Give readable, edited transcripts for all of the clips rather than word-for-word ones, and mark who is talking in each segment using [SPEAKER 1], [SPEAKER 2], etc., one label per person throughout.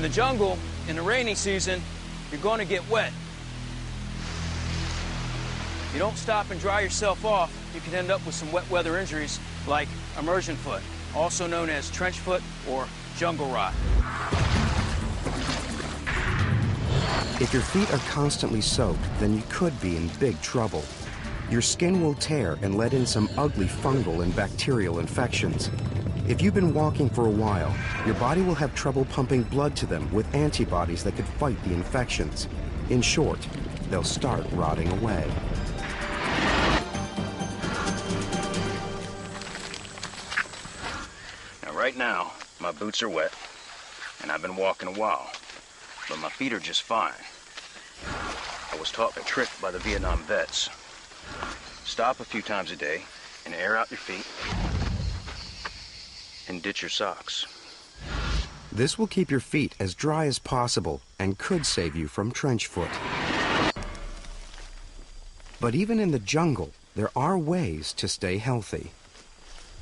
[SPEAKER 1] In the jungle, in the rainy season, you're going to get wet. If you don't stop and dry yourself off, you can end up with some wet weather injuries like immersion foot, also known as trench foot or jungle rot.
[SPEAKER 2] If your feet are constantly soaked, then you could be in big trouble. Your skin will tear and let in some ugly fungal and bacterial infections. If you've been walking for a while, your body will have trouble pumping blood to them with antibodies that could fight the infections. In short, they'll start rotting away.
[SPEAKER 1] Now, right now, my boots are wet, and I've been walking a while, but my feet are just fine. I was taught a trick by the Vietnam vets. Stop a few times a day and air out your feet and ditch your socks.
[SPEAKER 2] This will keep your feet as dry as possible and could save you from trench foot. But even in the jungle, there are ways to stay healthy.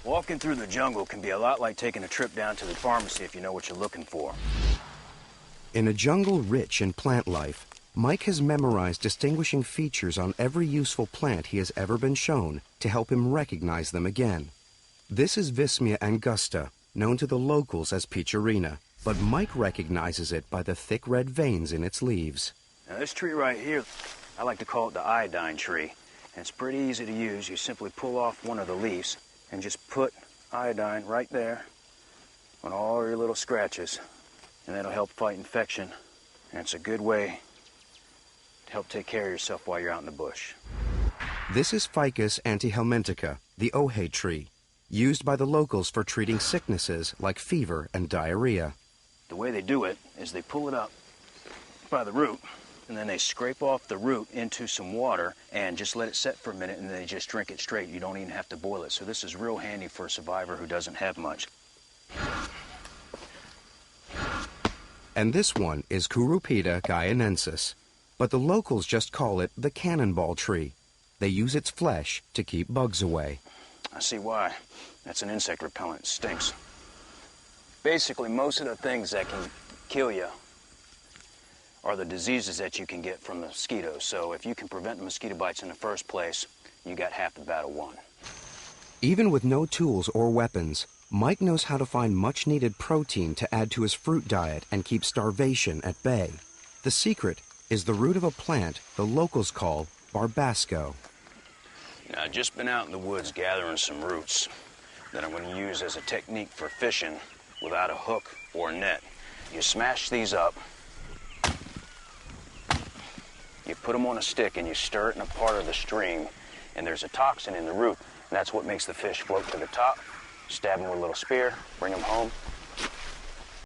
[SPEAKER 1] Walking through the jungle can be a lot like taking a trip down to the pharmacy if you know what you're looking for.
[SPEAKER 2] In a jungle rich in plant life, Mike has memorized distinguishing features on every useful plant he has ever been shown to help him recognize them again. This is Vismia angusta, known to the locals as peacherina, but Mike recognizes it by the thick red veins in its leaves.
[SPEAKER 1] Now this tree right here, I like to call it the iodine tree. And it's pretty easy to use. You simply pull off one of the leaves and just put iodine right there on all your little scratches. And that'll help fight infection. And it's a good way to help take care of yourself while you're out in the bush.
[SPEAKER 2] This is Ficus antihelmintica, the Ohe tree, used by the locals for treating sicknesses like fever and diarrhea.
[SPEAKER 1] The way they do it is they pull it up by the root, and then they scrape off the root into some water and just let it set for a minute, and then they just drink it straight. You don't even have to boil it. So this is real handy for a survivor who doesn't have much.
[SPEAKER 2] And this one is Curupita guyanensis, but the locals just call it the cannonball tree. They use its flesh to keep bugs away.
[SPEAKER 1] I see why. That's an insect repellent. It stinks. Basically, most of the things that can kill you are the diseases that you can get from mosquitoes. So if you can prevent the mosquito bites in the first place, you got half the battle won.
[SPEAKER 2] Even with no tools or weapons, Mike knows how to find much-needed protein to add to his fruit diet and keep starvation at bay. The secret is the root of a plant the locals call barbasco.
[SPEAKER 1] Now, I've just been out in the woods gathering some roots that I'm going to use as a technique for fishing without a hook or a net. You smash these up, you put them on a stick, and you stir it in a part of the stream, and there's a toxin in the root, and that's what makes the fish float to the top. Stab them with a little spear, bring them home,